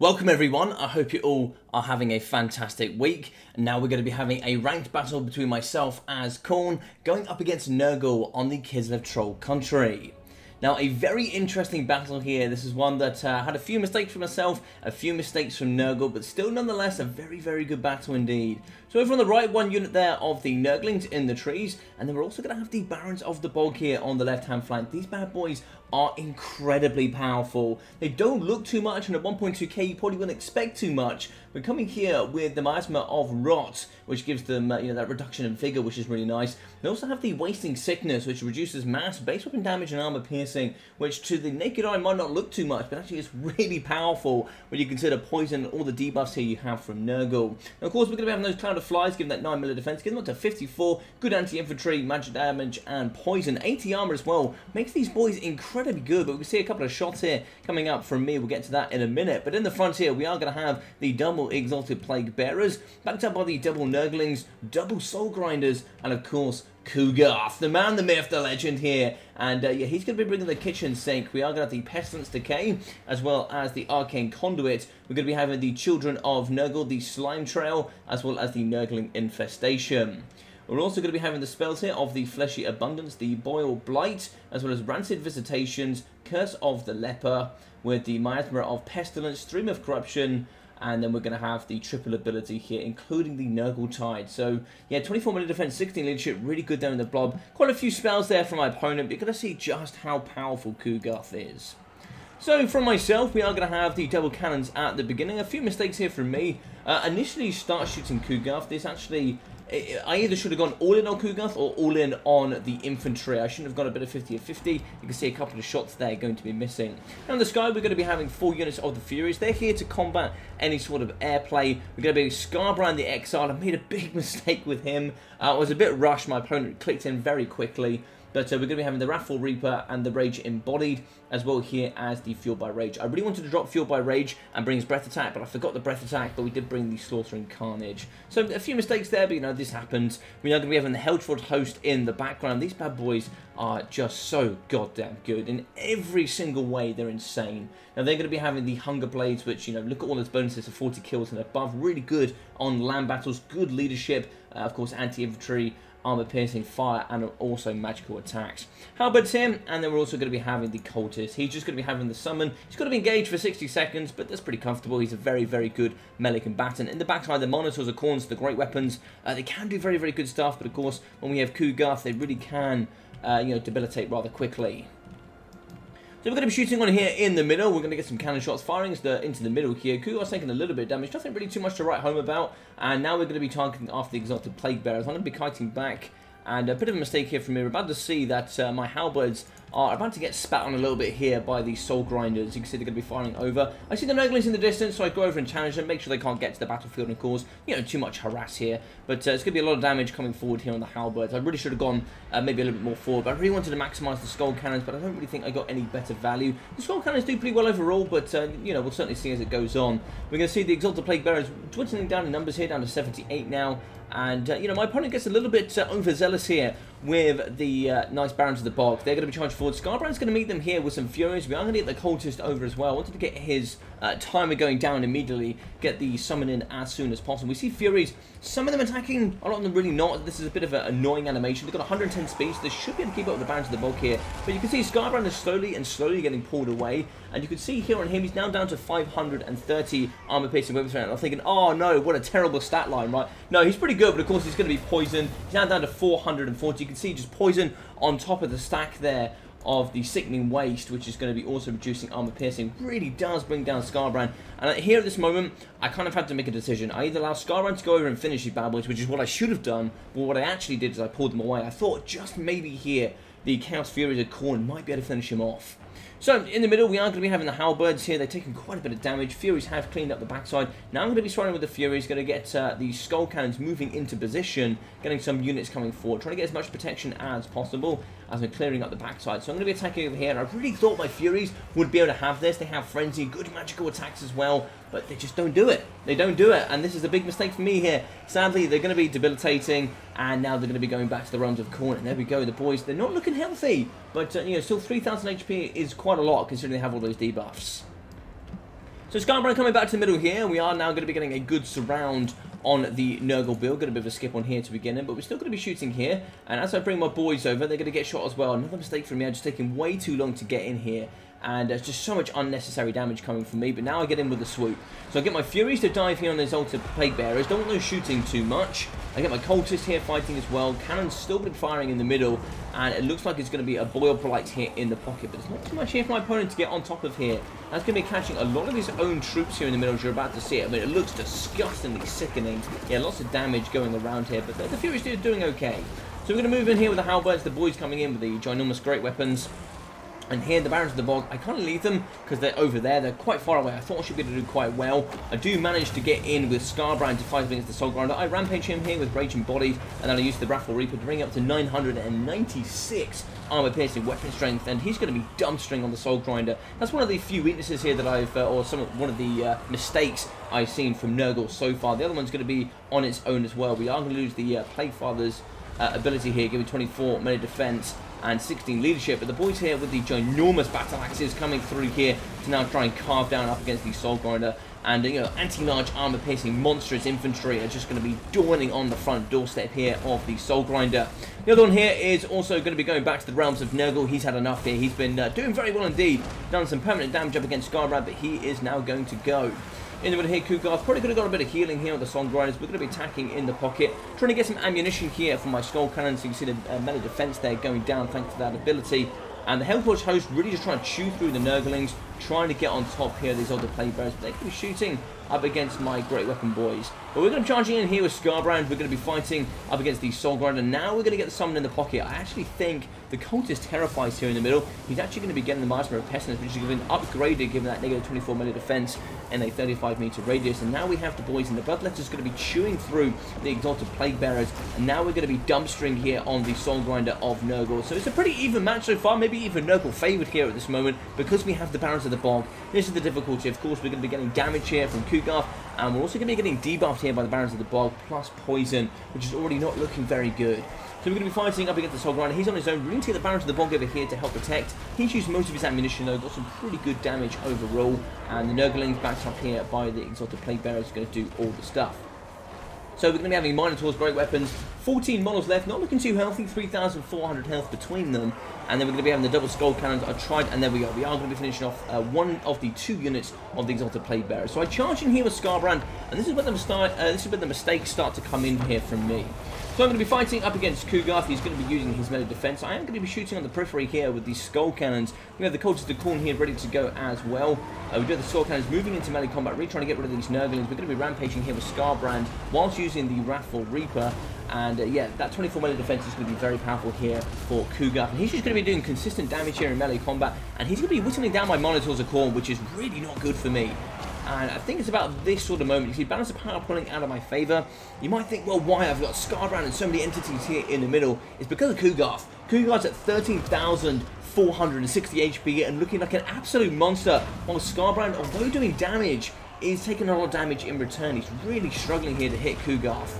Welcome everyone, I hope you all are having a fantastic week. And now we're going to be having a ranked battle between myself as Khorne going up against Nurgle on the Kislev Troll country. Now, a very interesting battle here. This is one that had a few mistakes from myself, a few mistakes from Nurgle, but still nonetheless a very, very good battle indeed. So over on the right, one unit there of the Nurglings in the trees, and then we're also going to have the Barons of the Bog here on the left-hand flank. These bad boys are incredibly powerful. They don't look too much, and at 1.2k you probably wouldn't expect too much. We're coming here with the Miasma of Rot, which gives them that reduction in vigor, which is really nice. They also have the Wasting Sickness, which reduces mass, base weapon damage, and armor piercing, which to the naked eye might not look too much, but actually it's really powerful when you consider poison and all the debuffs here you have from Nurgle. Now, of course, we're going to be having those Cloud of Flies, giving that 9 melee defense, getting them up to 54, good anti-infantry, magic damage, and poison. 80 armor as well, makes these boys incredibly good, but we can see a couple of shots here coming up from me. We'll get to that in a minute. But in the front here, we are going to have the double Exalted Plague Bearers, backed up by the double Nurglings, double Soul Grinders, and of course, Khorne, the man, the myth, the legend here. And yeah, he's going to be bringing the kitchen sink. We are going to have the Pestilence Decay, as well as the Arcane Conduit. We're going to be having the Children of Nurgle, the Slime Trail, as well as the Nurgling Infestation. We're also going to be having the spells here of the Fleshy Abundance, the Boil Blight, as well as Rancid Visitations, Curse of the Leper, with the Miasma of Pestilence, Stream of Corruption, and then we're going to have the triple ability here, including the Nurgle Tide. So, yeah, 24 melee defense, 16 leadership, really good there in the blob. Quite a few spells there from my opponent, but you're going to see just how powerful Khorne is. So, from myself, we are going to have the double cannons at the beginning. A few mistakes here from me. Initially, start shooting Khorne. This actually, I either should have gone all in on Khorne or all in on the infantry. I shouldn't have gone a bit of 50-50. You can see a couple of shots there going to be missing. Now in the sky, we're going to be having 4 units of the Furies. They're here to combat any sort of airplay. We're going to be Scarbrand the Exile. I made a big mistake with him. I was a bit rushed. My opponent clicked in very quickly. But we're going to be having the Wrathful Reaper and the Rage Embodied, as well here as the Fueled by Rage. I really wanted to drop Fueled by Rage and bring his Breath Attack, but I forgot the Breath Attack, but we did bring the Slaughtering Carnage. So a few mistakes there, but this happens. We're now going to be having the Hellford Host in the background. These bad boys are just so goddamn good. In every single way, they're insane. Now, they're going to be having the Hunger Blades, which, look at all those bonuses of 40 kills and above. Really good on land battles, good leadership, of course, anti-infantry, armor piercing, fire, and also magical attacks. Halberds him, and then we're also going to be having the Cultist. He's just going to be having the summon. He's got to be engaged for 60 seconds, but that's pretty comfortable. He's a very, very good melee combatant. In the backside, the Monitors are Khornes, the great weapons. They can do very, very good stuff, but of course, when we have Khorne, they really can, debilitate rather quickly. So we're going to be shooting on here in the middle. We're going to get some cannon shots firing into the middle here. Khorne's taking a little bit of damage. Nothing really too much to write home about. And now we're going to be targeting after the Exalted Plague Bearers. I'm going to be kiting back. And a bit of a mistake here from me. We're about to see that my halberds are about to get spat on a little bit here by the Soul Grinders. You can see they're going to be firing over. I see the Nurglings in the distance, so I go over and challenge them, make sure they can't get to the battlefield and cause, too much harass here. But it's going to be a lot of damage coming forward here on the halberds. I really should have gone maybe a little bit more forward, but I really wanted to maximise the Skull Cannons, but I don't really think I got any better value. The Skull Cannons do pretty well overall, but, we'll certainly see as it goes on. We're going to see the Exalted Plague Bearers dwindling down in numbers here, down to 78 now. And, my opponent gets a little bit overzealous here with the nice Barons of the Bog. They're going to be charged forward. Scarbrand's going to meet them here with some Furies. We are going to get the Cultist over as well. I wanted to get his timer going down immediately, get the summon in as soon as possible. We see Furies, some of them attacking, a lot of them really not. This is a bit of an annoying animation. They've got 110 speed, so they should be able to keep up with the Barons of the Bog here. But you can see Scarbrand is slowly getting pulled away. And you can see here on him, he's now down to 530 armor piercing weapons. I'm thinking, oh no, what a terrible stat line, right? No, he's pretty good, but of course he's going to be poisoned. He's now down to 440. You can see just poison on top of the stack there of the Sickening Waste, which is going to be also reducing armor piercing. Really does bring down Scarbrand. And here at this moment, I kind of had to make a decision. I either allow Scarbrand to go over and finish these bad boys, which is what I should have done, but what I actually did is I pulled them away. I thought just maybe here, the Chaos Furies of Khorne might be able to finish him off. So, in the middle, we are going to be having the halberds here. They're taking quite a bit of damage. Furies have cleaned up the backside. Now I'm going to be starting with the Furies. Going to get the Skull Cannons moving into position, getting some units coming forward, trying to get as much protection as possible as we're clearing up the backside. So I'm going to be attacking over here, and I really thought my Furies would be able to have this. They have Frenzy, good magical attacks as well, but they just don't do it. They don't do it, and this is a big mistake for me here. Sadly, they're going to be debilitating, and now they're going to be going back to the realms of Khorne. And there we go, the boys, they're not looking healthy, but still 3,000 HP is quite a lot considering they have all those debuffs. So Skybrand coming back to the middle here. We are now going to be getting a good surround on the Nurgle build. Got a bit of a skip on here to begin in, but we're still going to be shooting here. And as I bring my boys over, they're going to get shot as well. Another mistake from me. I'm just taking way too long to get in here. And there's just so much unnecessary damage coming from me. But now I get in with the swoop. So I get my Furies to dive here on these Altar Plague Bearers. Don't want those shooting too much. I get my Cultists here fighting as well. Cannon's still been firing in the middle. And it looks like it's going to be a Boil Polite here in the pocket. But there's not too much here for my opponent to get on top of here. That's going to be catching a lot of his own troops here in the middle, as you're about to see it. I mean, it looks disgustingly sickening. Yeah, lots of damage going around here. But the Furies are doing okay. So we're going to move in here with the Halberds. The boys coming in with the ginormous great weapons. And here, the Barons of the Bog, I can't leave them because they're over there. They're quite far away. I thought I should be able to do quite well. I do manage to get in with Scarbrand to fight against the Soul Grinder. I rampage him here with Raging Bodies, and then I use the Wrathful Reaper to bring it up to 996 armor-piercing weapon strength, and he's going to be dumpstering on the Soul Grinder. That's one of the few weaknesses here that I've, one of the mistakes I've seen from Nurgle so far. The other one's going to be on its own as well. We are going to lose the Plague Father's ability here, giving 24 melee defense and 16 leadership, but the boys here with the ginormous battle axes coming through here to now try and carve down up against the Soul Grinder. And anti-large armor-piercing monstrous infantry are just going to be dawning on the front doorstep here of the Soul Grinder. The other one here is also going to be going back to the realms of Nurgle. He's had enough here. He's been doing very well indeed. Done some permanent damage up against Scarbrand, but he is now going to go. In the middle here, Kugarth probably could have got a bit of healing here on the Soul Grinders. We're going to be attacking in the pocket, trying to get some ammunition here for my Skull Cannon. So you can see the melee defense there going down thanks to that ability. And the Hellforge host really just trying to chew through the Nurglings, trying to get on top here, these older Plague Bearers. But they could be shooting up against my Great Weapon boys. But we're going to be charging in here with Scarbrand. We're going to be fighting up against the Soul Grinder. Now we're going to get the summon in the pocket. I actually think the Cultist terrifies here in the middle. He's actually going to be getting the Master of Pestilence, which is going to be upgraded given that negative 24 melee defense and a 35-meter radius. And now we have the boys, and the Bloodletter's going to be chewing through the Exalted Plague Bearers. And now we're going to be dumpstering here on the Soul Grinder of Nurgle. So it's a pretty even match so far. Maybe even Nurgle favoured here at this moment because we have the Barons of the Bog. This is the difficulty. Of course, we're going to be getting damage here from Kugarth, and we're also going to be getting debuffed here by the Barons of the Bog, plus poison, which is already not looking very good. So we're going to be fighting up against the Soul Grinder. He's on his own. We're going to take the Barons of the Bog over here to help protect. He's used most of his ammunition though, got some pretty good damage overall, and the Nurglings backed up here by the Exalted Plague Bearers are going to do all the stuff. So we're going to be having Minotaurs, great weapons, 14 models left, not looking too healthy, 3,400 health between them. And then we're going to be having the double skull cannons. I tried, and there we go. We are going to be finishing off one of the 2 units of the Exalted Plague Bearer. So I charge in here with Scarbrand, and this is where the mistakes start to come in here from me. So I'm going to be fighting up against Kugarth. He's going to be using his melee defense. I am going to be shooting on the periphery here with these skull cannons. We have the Cultists of Khorne here ready to go as well. We do have the skull cannons moving into melee combat, really trying to get rid of these Nurglings. We're going to be rampaging here with Scarbrand whilst using the Wrathful Reaper. And yeah, that 24 melee defense is going to be very powerful here for Kugarth. And he's just going to be doing consistent damage here in melee combat. And he's going to be whittling down my Minotaurs of Khorne, which is really not good for me. And I think it's about this sort of moment. You see balance of power pulling out of my favour. You might think, well, why I've got Scarbrand and so many entities here in the middle. It's because of Kugarth. Kugarth's at 13,460 HP and looking like an absolute monster. While Scarbrand, although doing damage, is taking a lot of damage in return. He's really struggling here to hit Kugarth.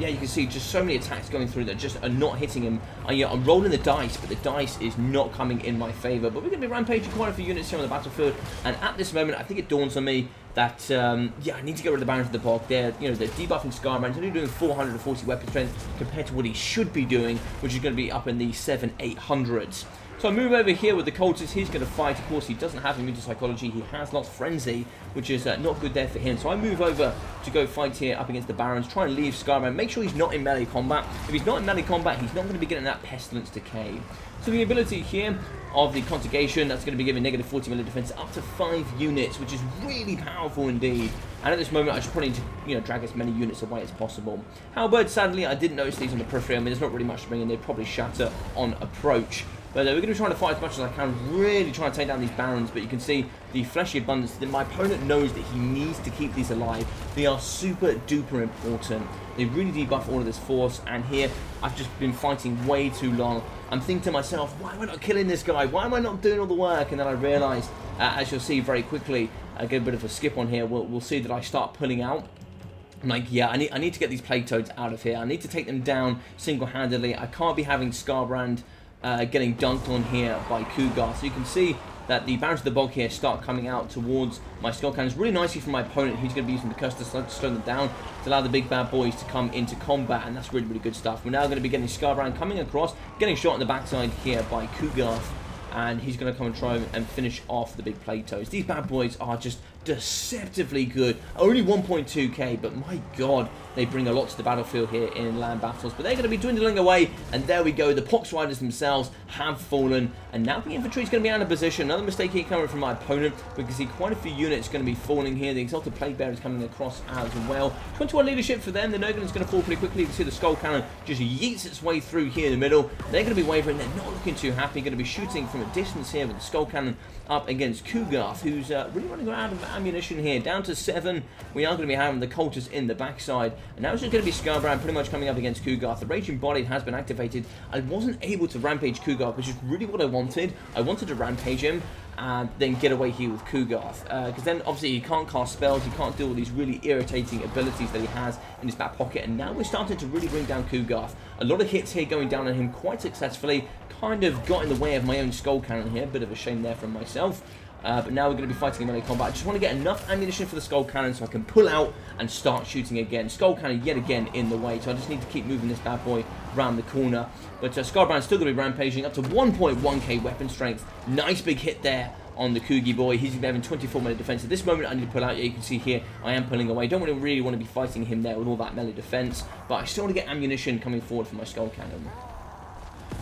Yeah, you can see just so many attacks going through that just are not hitting him. I'm rolling the dice, but the dice is not coming in my favour. But we're going to be rampaging quite a few units here on the battlefield. And at this moment, I think it dawns on me that, yeah, I need to get rid of the Barons of the Bog. They're debuffing Scarbrand. He's only doing 440 weapon strength compared to what he should be doing, which is going to be up in the 700-800s. So I move over here with the Cultist. He's going to fight. Of course, he doesn't have immune to psychology. He has lost frenzy, which is not good there for him. So I move over to go fight here up against the Barons. Try and leave Scarbrand. Make sure he's not in melee combat. If he's not in melee combat, he's not going to be getting that Pestilence Decay. So the ability here of the Conjugation, that's going to be giving negative 40 melee defense up to 5 units, which is really powerful indeed. And at this moment, I just probably need to drag as many units away as possible. Halberd, sadly, I didn't notice these on the periphery. I mean, there's not really much to bring in. They'd probably shatter on approach. But we're going to be trying to fight as much as I can, really trying to take down these Barons. But you can see the fleshy abundance. That my opponent knows that he needs to keep these alive. They are super duper important. They really debuff all of this force. And here, I've just been fighting way too long. I'm thinking to myself, why am I not killing this guy? Why am I not doing all the work? And then I realise, as you'll see very quickly, I get a bit of a skip on here. We'll see that I start pulling out. I'm like, yeah, I need to get these Plague Toads out of here. I need to take them down single-handedly. I can't be having Scarbrand getting dunked on here by Kugarth. So you can see that the Barons of the Bog here start coming out towards my Skull Cannons really nicely from my opponent, who's going to be using the Custer Slug to slow them down to allow the big bad boys to come into combat, and that's really, really good stuff. We're now going to be getting Scarbrand coming across, getting shot on the backside here by Kugarth, and he's going to come and try and finish off the big Platos. These bad boys are just deceptively good. Only 1.2k, but my god, they bring a lot to the battlefield here in land battles. But they're going to be dwindling away, and there we go. The Pox Riders themselves have fallen, and now the infantry is going to be out of position. Another mistake here coming from my opponent. We can see quite a few units going to be falling here. The Exalted Plague Bearer is coming across as well. 21 leadership for them. The Nurgle is going to fall pretty quickly. You can see the Skull Cannon just yeets its way through here in the middle. They're going to be wavering. They're not looking too happy. Going to be shooting from a distance here with the Skull Cannon up against Kugarth, who's really running out of ammunition here. Down to 7. We are going to be having the Cultists in the backside. And now it's just going to be Scarbrand pretty much coming up against Kugarth. The Raging Body has been activated. I wasn't able to rampage Kugarth, which is really what I wanted. I wanted to rampage him and then get away here with Kugarth. Because then obviously he can't cast spells, he can't do all these really irritating abilities that he has in his back pocket. And now we're starting to really bring down Kugarth. A lot of hits here going down on him quite successfully. Kind of got in the way of my own Skull Cannon here. Bit of a shame there from myself. But now we're going to be fighting in melee combat. I just want to get enough ammunition for the Skull Cannon so I can pull out and start shooting again. Skull Cannon yet again in the way, so I just need to keep moving this bad boy around the corner. But Scarbrand's still going to be rampaging up to 1.1k weapon strength. Nice big hit there on the Kugi boy. He's going to be having 24 melee defense. At this moment I need to pull out. Yeah, you can see here I am pulling away. Don't really want to be fighting him there with all that melee defense, but I still want to get ammunition coming forward for my Skull Cannon.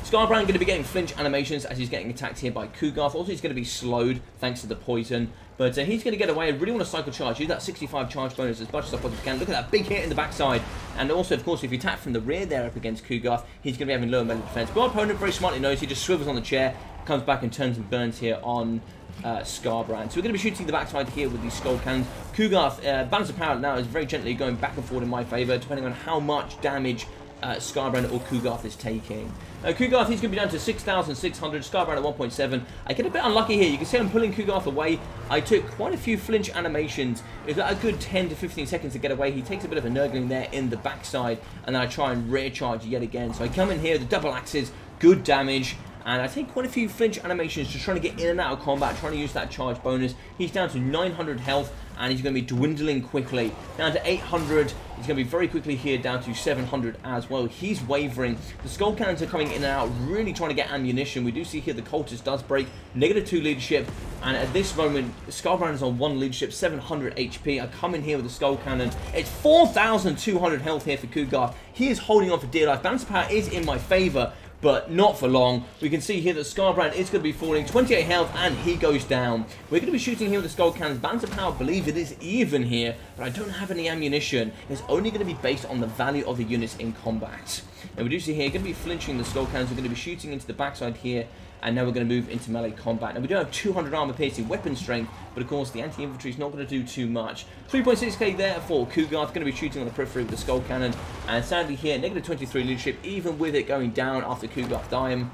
Scarbrand going to be getting flinch animations as he's getting attacked here by Kugarth. Also, he's going to be slowed thanks to the poison. But he's going to get away. I really want to cycle charge. Use that 65 charge bonus as much as I possibly can. Look at that big hit in the backside. And also, of course, if you attack from the rear there up against Kugarth, he's going to be having lower melee defense. But our opponent very smartly knows he just swivels on the chair, comes back and turns and burns here on Scarbrand. So we're going to be shooting the backside here with these Skull Cannons. Kugarth, balance of power now is very gently going back and forth in my favour, depending on how much damage Scarbrand or Kugarth is taking. Kugarth, he's going to be down to 6,600, Scarbrand at 1.7. I get a bit unlucky here. You can see I'm pulling Kugarth away. I took quite a few flinch animations. It was a good 10 to 15 seconds to get away. He takes a bit of a nurgling there in the backside, and then I try and rear charge yet again. So I come in here, the double axes, good damage. And I take quite a few flinch animations, just trying to get in and out of combat, trying to use that charge bonus. He's down to 900 health, and he's going to be dwindling quickly. Down to 800, he's going to be very quickly here, down to 700 as well. He's wavering. The Skull Cannons are coming in and out, really trying to get ammunition. We do see here the Cultist does break. -2 leadership, and at this moment, Scarbrand is on 1 leadership, 700 HP. I come in here with the Skull Cannon. It's 4,200 health here for Kugarth. He is holding on for dear life. Balance of power is in my favour, but not for long. We can see here that Scarbrand is going to be falling, 28 health, and he goes down. We're going to be shooting here with the Skull Cannons. Balance of power, I believe it is even here, but I don't have any ammunition. It's only going to be based on the value of the units in combat. And we do see here, going to be flinching the Skull Cannons. We're going to be shooting into the backside here, and now we're going to move into melee combat. Now we do have 200 armor piercing weapon strength, but of course the anti-infantry is not going to do too much. 3.6k there for Kugarth, going to be shooting on the periphery with the Skull Cannon, and sadly here, -23 leadership, even with it going down after Kugarth dying.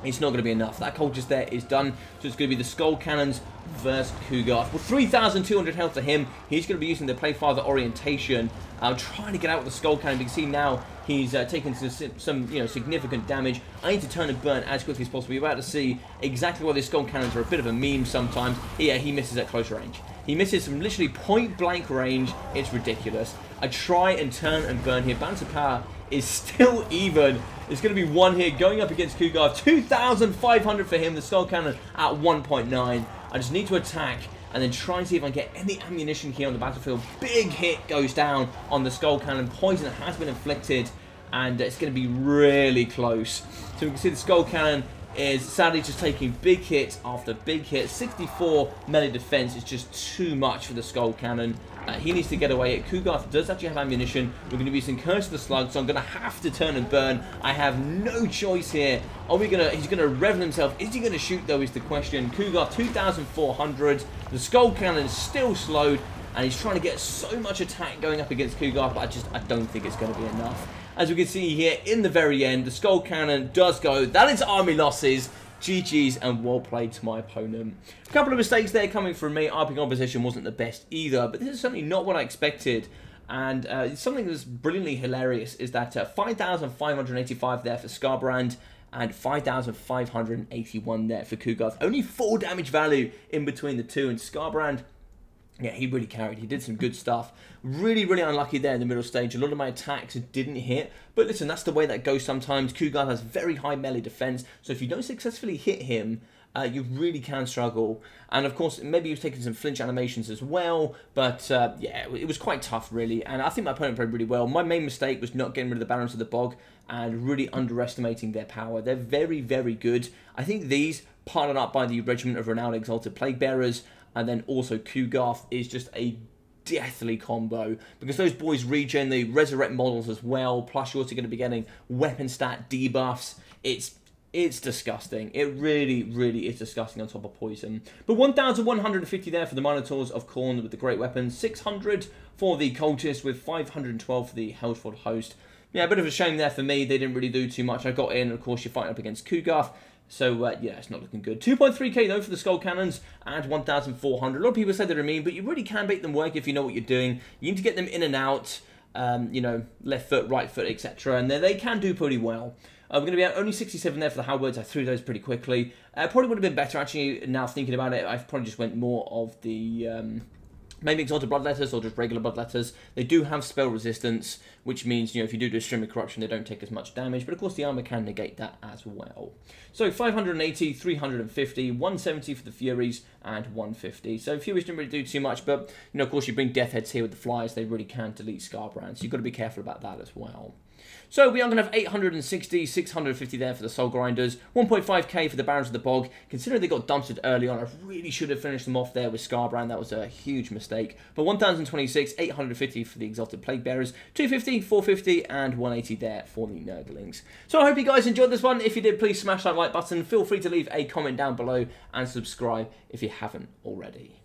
It's not going to be enough. That cultist there is done. So it's going to be the Skull Cannons versus Kugarth. Well, 3,200 health to him. He's going to be using the Playfather orientation. I'm trying to get out with the Skull Cannon. You can see now he's taken some significant damage. I need to turn and burn as quickly as possible. You're about to see exactly why the Skull Cannons are a bit of a meme sometimes. Yeah, he misses at close range. He misses from literally point blank range. It's ridiculous. I try and turn and burn here. Balance of power is still even. It's going to be 1 here going up against Kugarth. 2,500 for him. The Skull Cannon at 1.9. I just need to attack and then try and see if I can get any ammunition here on the battlefield. Big hit goes down on the Skull Cannon. Poison has been inflicted, and it's going to be really close. So we can see the Skull Cannon is sadly just taking big hit after big hit. 64 melee defense is just too much for the Skull Cannon. He needs to get away. Kugarth does actually have ammunition. We're going to be using Curse of the Slug, so I'm going to have to turn and burn. I have no choice here. He's going to revel himself. Is he going to shoot, though, is the question. Kugarth, 2,400. The Skull Cannon is still slowed, and he's trying to get so much attack going up against Kugarth, but I don't think it's going to be enough. As we can see here, in the very end, the Skull Cannon does go. That is army losses. GG's and well played to my opponent. A couple of mistakes there coming from me. RP composition wasn't the best either, but this is certainly not what I expected. And something that's brilliantly hilarious is that 5,585 there for Scarbrand, and 5,581 there for Kugarth. Only 4 damage value in between the two, and Skarbrand, yeah, he really carried. He did some good stuff. Really, really unlucky there in the middle stage. A lot of my attacks didn't hit. But listen, that's the way that goes sometimes. Kugarth has very high melee defense. So if you don't successfully hit him, you really can struggle. And of course, maybe you've taken some flinch animations as well. But yeah, it was quite tough, really. And I think my opponent played really well. My main mistake was not getting rid of the Barons of the Bog and really underestimating their power. They're very, very good. I think these, partnered up by the Regiment of Renowned Exalted Plague Bearers, and then also Kugarth, is just a deathly combo, because those boys regen, they resurrect models as well, plus you're also going to be getting weapon stat debuffs. It's disgusting. It really, really is disgusting on top of poison. But 1,150 there for the Minotaurs of Khorne with the great weapons, 600 for the Cultists with 512 for the Hellsford Host. Yeah, a bit of a shame there for me. They didn't really do too much. I got in, and of course you're fighting up against Kugarth. So, yeah, it's not looking good. 2.3k, though, for the Skull Cannons, and 1,400. A lot of people say they're mean, but you really can make them work if you know what you're doing. You need to get them in and out, you know, left foot, right foot, etc. And they can do pretty well. We're going to be at only 67 there for the Halberds. I threw those pretty quickly. Probably would have been better, actually, now thinking about it. I probably just went more of the... maybe Exalted Bloodletters or just regular Bloodletters. They do have spell resistance, which means, you know, if you do Stream of Corruption, they don't take as much damage. But of course, the armor can negate that as well. So 580, 350, 170 for the Furies, and 150. So Furies didn't really do too much, but, you know, of course, you bring Death Heads here with the Flyers. They really can delete Skarbrand, so you've got to be careful about that as well. So we are going to have 860, 650 there for the Soul Grinders, 1.5k for the Barons of the Bog. Considering they got dumpstered early on, I really should have finished them off there with Skarbrand. That was a huge mistake. But 1,026, 850 for the Exalted Plague Bearers, 250, 450, and 180 there for the Nurglings. So I hope you guys enjoyed this one. If you did, please smash that like button. Feel free to leave a comment down below and subscribe if you haven't already.